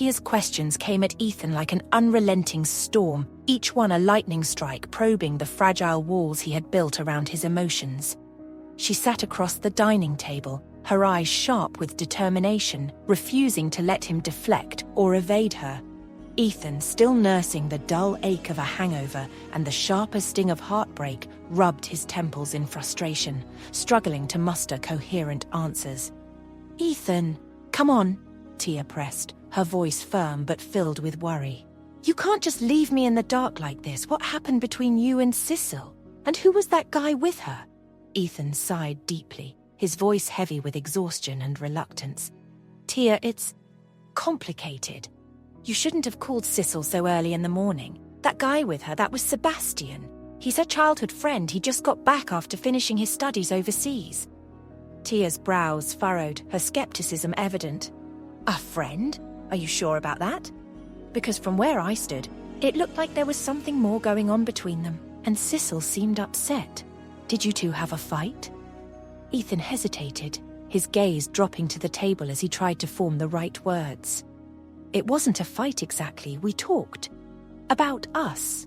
Tia's questions came at Ethan like an unrelenting storm, each one a lightning strike probing the fragile walls he had built around his emotions. She sat across the dining table, her eyes sharp with determination, refusing to let him deflect or evade her. Ethan, still nursing the dull ache of a hangover and the sharper sting of heartbreak, rubbed his temples in frustration, struggling to muster coherent answers. "Ethan, come on," Tia pressed, her voice firm but filled with worry. "You can't just leave me in the dark like this. What happened between you and Sicil? And who was that guy with her?" Ethan sighed deeply, his voice heavy with exhaustion and reluctance. "Tia, it's complicated. You shouldn't have called Sicil so early in the morning. That guy with her, that was Sebastian. He's her childhood friend. He just got back after finishing his studies overseas." Tia's brows furrowed, her skepticism evident. "A friend? Are you sure about that?" Because from where I stood, it looked like there was something more going on between them, and Sicil seemed upset. "Did you two have a fight?" Ethan hesitated, his gaze dropping to the table as he tried to form the right words. "It wasn't a fight exactly. We talked. About us."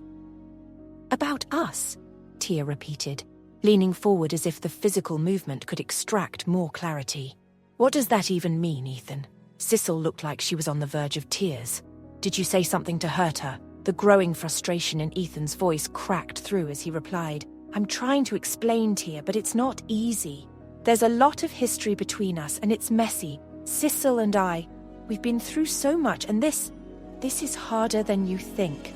"About us," Tia repeated, leaning forward as if the physical movement could extract more clarity. "What does that even mean, Ethan?" Sicil looked like she was on the verge of tears. "Did you say something to hurt her?" The growing frustration in Ethan's voice cracked through as he replied, "I'm trying to explain, Tia, but it's not easy. There's a lot of history between us, and it's messy. Sicil and I, we've been through so much, and this is harder than you think."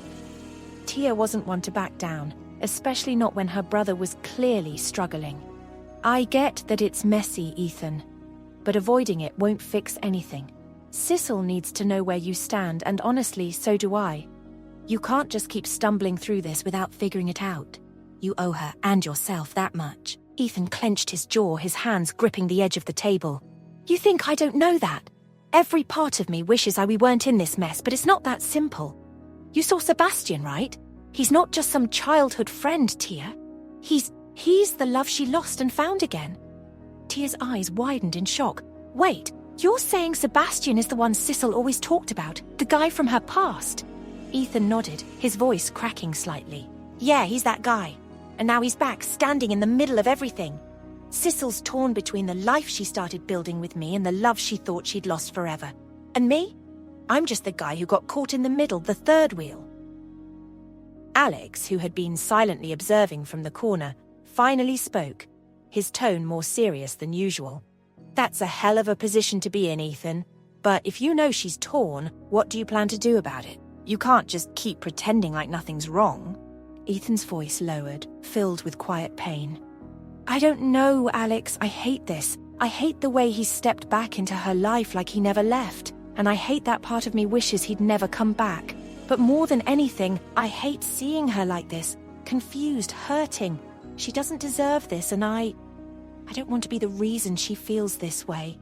Tia wasn't one to back down, especially not when her brother was clearly struggling. "I get that it's messy, Ethan, but avoiding it won't fix anything. Sicil needs to know where you stand, and honestly, so do I. You can't just keep stumbling through this without figuring it out. You owe her and yourself that much." Ethan clenched his jaw, his hands gripping the edge of the table. "You think I don't know that? Every part of me wishes we weren't in this mess, but it's not that simple. You saw Sebastian, right? He's not just some childhood friend, Tia. He's the love she lost and found again." Tia's eyes widened in shock. "Wait, you're saying Sebastian is the one Sicil always talked about, the guy from her past?" Ethan nodded, his voice cracking slightly. "Yeah, he's that guy. And now he's back, standing in the middle of everything. Sicil's torn between the life she started building with me and the love she thought she'd lost forever. And me? I'm just the guy who got caught in the middle, the third wheel." Alex, who had been silently observing from the corner, finally spoke, his tone more serious than usual. "That's a hell of a position to be in, Ethan. But if you know she's torn, what do you plan to do about it? You can't just keep pretending like nothing's wrong." Ethan's voice lowered, filled with quiet pain. "I don't know, Alex. I hate this. I hate the way he stepped back into her life like he never left. And I hate that part of me wishes he'd never come back. But more than anything, I hate seeing her like this, confused, hurting. She doesn't deserve this, and I don't want to be the reason she feels this way."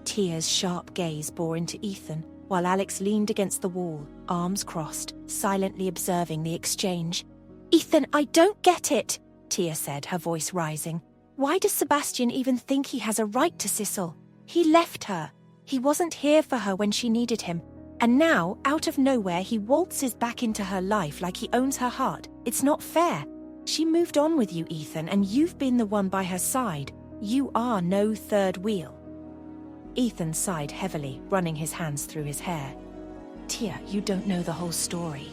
Tia's sharp gaze bore into Ethan, while Alex leaned against the wall, arms crossed, silently observing the exchange. "Ethan, I don't get it," Tia said, her voice rising. "Why does Sebastian even think he has a right to Sicil? He left her. He wasn't here for her when she needed him. And now, out of nowhere, he waltzes back into her life like he owns her heart. It's not fair. She moved on with you, Ethan, and you've been the one by her side. You are no third wheel." Ethan sighed heavily, running his hands through his hair. "Tia, you don't know the whole story."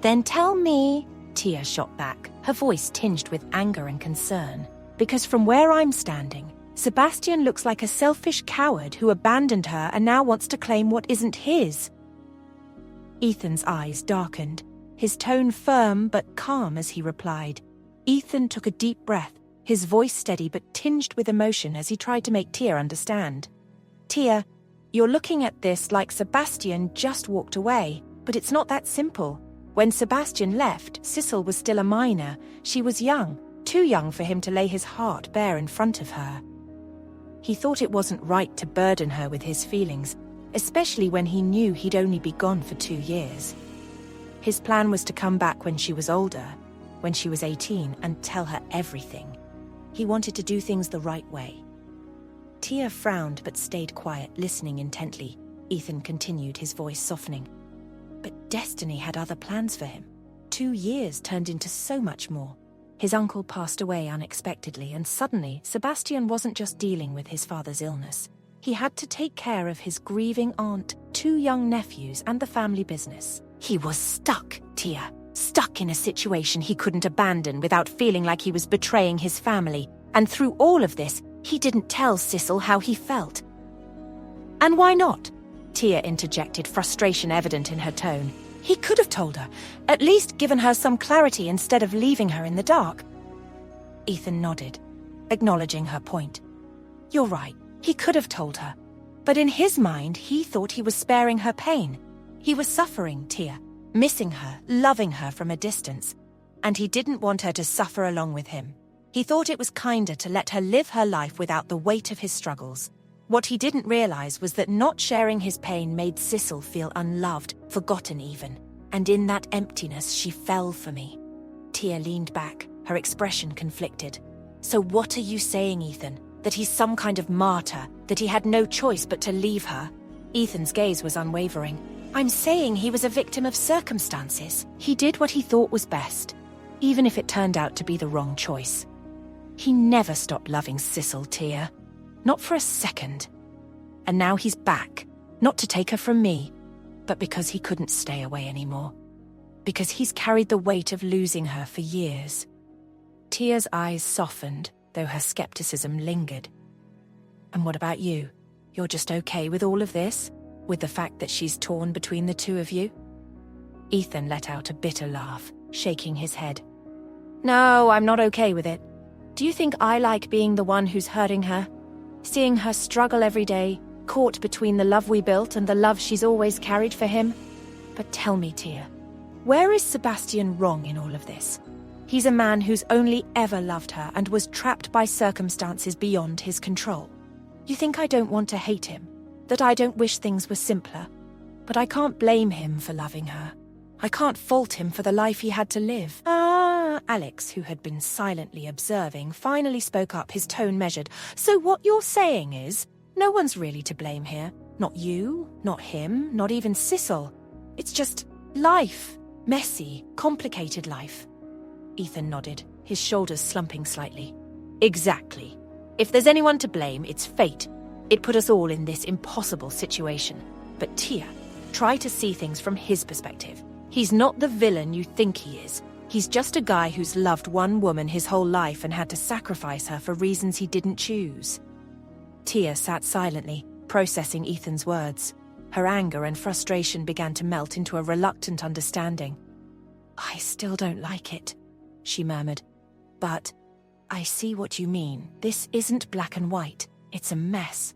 "Then tell me," Tia shot back, her voice tinged with anger and concern. "Because from where I'm standing, Sebastian looks like a selfish coward who abandoned her and now wants to claim what isn't his." Ethan's eyes darkened, his tone firm but calm as he replied. Ethan took a deep breath, his voice steady but tinged with emotion as he tried to make Tia understand. "Tia, you're looking at this like Sebastian just walked away, but it's not that simple. When Sebastian left, Sicil was still a minor. She was young, too young for him to lay his heart bare in front of her. He thought it wasn't right to burden her with his feelings, especially when he knew he'd only be gone for 2 years. His plan was to come back when she was older, when she was 18, and tell her everything. He wanted to do things the right way." Tia frowned but stayed quiet, listening intently. Ethan continued, his voice softening. But destiny had other plans for him. 2 years turned into so much more. His uncle passed away unexpectedly, and suddenly Sebastian wasn't just dealing with his father's illness. He had to take care of his grieving aunt, 2 young nephews, and the family business. He was stuck, Tia. Stuck in a situation he couldn't abandon without feeling like he was betraying his family. And through all of this, he didn't tell Sicil how he felt. And why not? Tia interjected, frustration evident in her tone. He could have told her, at least given her some clarity instead of leaving her in the dark. Ethan nodded, acknowledging her point. You're right, he could have told her. But in his mind, he thought he was sparing her pain. He was suffering, Tia, missing her, loving her from a distance. And he didn't want her to suffer along with him. He thought it was kinder to let her live her life without the weight of his struggles. What he didn't realize was that not sharing his pain made Sicil feel unloved, forgotten even. And in that emptiness, she fell for me. Tia leaned back, her expression conflicted. So what are you saying, Ethan? That he's some kind of martyr, that he had no choice but to leave her? Ethan's gaze was unwavering. I'm saying he was a victim of circumstances. He did what he thought was best, even if it turned out to be the wrong choice. He never stopped loving Sicil, Tia. Not for a second. And now he's back, not to take her from me, but because he couldn't stay away anymore. Because he's carried the weight of losing her for years. Tia's eyes softened, though her skepticism lingered. And what about you? You're just okay with all of this? With the fact that she's torn between the 2 of you? Ethan let out a bitter laugh, shaking his head. No, I'm not okay with it. Do you think I like being the one who's hurting her? Seeing her struggle every day, caught between the love we built and the love she's always carried for him? But tell me, Tia, where is Sebastian wrong in all of this? He's a man who's only ever loved her and was trapped by circumstances beyond his control. You think I don't want to hate him? That I don't wish things were simpler? But I can't blame him for loving her. I can't fault him for the life he had to live. Alex, who had been silently observing, finally spoke up, his tone measured. So what you're saying is, no one's really to blame here. Not you, not him, not even Sicil. It's just life. Messy, complicated life. Ethan nodded, his shoulders slumping slightly. Exactly. If there's anyone to blame, it's fate. It put us all in this impossible situation. But Tia, try to see things from his perspective. He's not the villain you think he is. He's just a guy who's loved one woman his whole life and had to sacrifice her for reasons he didn't choose. Tia sat silently, processing Ethan's words. Her anger and frustration began to melt into a reluctant understanding. I still don't like it, she murmured. But I see what you mean. This isn't black and white. It's a mess.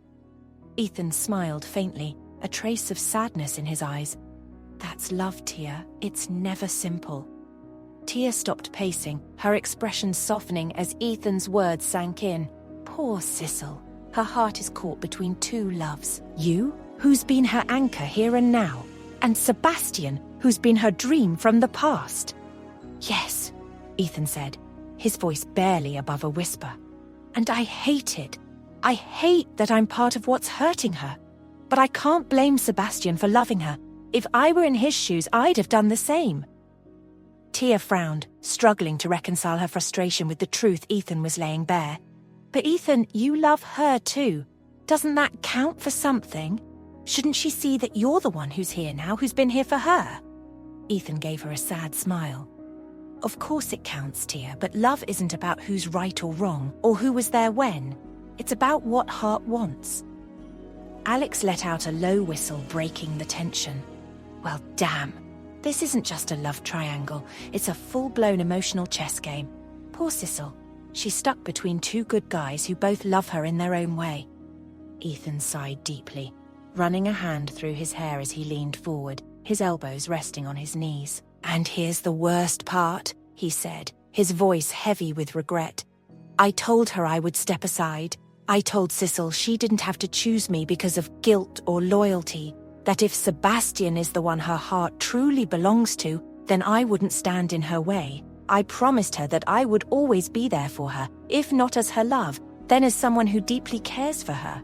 Ethan smiled faintly, a trace of sadness in his eyes. That's love, Tia. It's never simple. Tia stopped pacing, her expression softening as Ethan's words sank in. Poor Sicil. Her heart is caught between 2 loves. You, who's been her anchor here and now, and Sebastian, who's been her dream from the past. Yes, Ethan said, his voice barely above a whisper. And I hate it. I hate that I'm part of what's hurting her. But I can't blame Sebastian for loving her. If I were in his shoes, I'd have done the same. Tia frowned, struggling to reconcile her frustration with the truth Ethan was laying bare. But Ethan, you love her too. Doesn't that count for something? Shouldn't she see that you're the one who's here now, who's been here for her? Ethan gave her a sad smile. Of course it counts, Tia, but love isn't about who's right or wrong, or who was there when. It's about what heart wants. Alex let out a low whistle, breaking the tension. Well, damn. This isn't just a love triangle. It's a full-blown emotional chess game. Poor Sicil. She's stuck between 2 good guys who both love her in their own way. Ethan sighed deeply, running a hand through his hair as he leaned forward, his elbows resting on his knees. And here's the worst part, he said, his voice heavy with regret. I told her I would step aside. I told Sicil she didn't have to choose me because of guilt or loyalty, that if Sebastian is the one her heart truly belongs to, then I wouldn't stand in her way. I promised her that I would always be there for her, if not as her love, then as someone who deeply cares for her.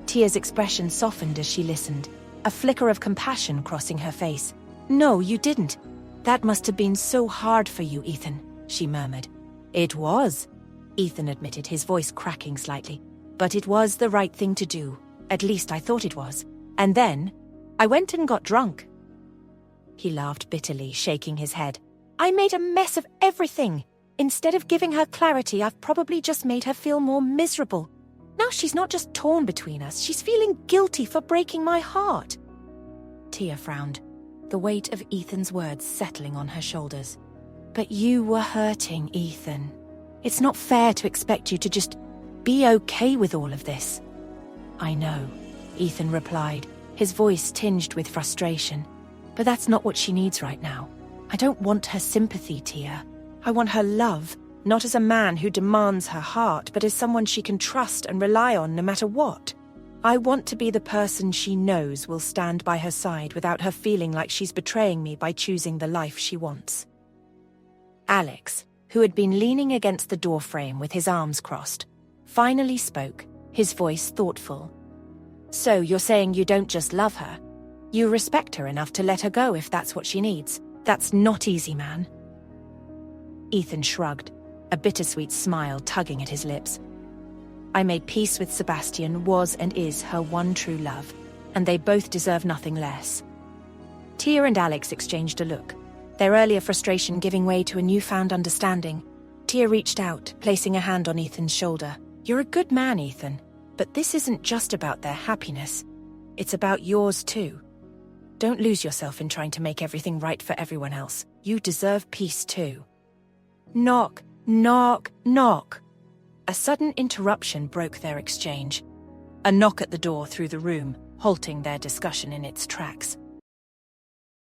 Tia's expression softened as she listened, a flicker of compassion crossing her face. "No, you didn't. That must have been so hard for you, Ethan," she murmured. "It was," Ethan admitted, his voice cracking slightly. "But it was the right thing to do. At least I thought it was. And then, I went and got drunk." He laughed bitterly, shaking his head. "I made a mess of everything. Instead of giving her clarity, I've probably just made her feel more miserable. Now she's not just torn between us, she's feeling guilty for breaking my heart." Tia frowned, the weight of Ethan's words settling on her shoulders. "But you were hurting, Ethan. It's not fair to expect you to just be okay with all of this." "I know," Ethan replied, his voice tinged with frustration. "But that's not what she needs right now. I don't want her sympathy, Tia. I want her love, not as a man who demands her heart, but as someone she can trust and rely on no matter what. I want to be the person she knows will stand by her side without her feeling like she's betraying me by choosing the life she wants." Alex, who had been leaning against the doorframe with his arms crossed, finally spoke, his voice thoughtful. "So you're saying you don't just love her? You respect her enough to let her go if that's what she needs? That's not easy, man." Ethan shrugged, a bittersweet smile tugging at his lips. "I made peace with Sebastian, was and is her one true love, and they both deserve nothing less." Tia and Alex exchanged a look, their earlier frustration giving way to a newfound understanding. Tia reached out, placing a hand on Ethan's shoulder. "You're a good man, Ethan, but this isn't just about their happiness. It's about yours too. Don't lose yourself in trying to make everything right for everyone else. You deserve peace too." Knock, knock, knock. A sudden interruption broke their exchange. A knock at the door threw the room, halting their discussion in its tracks.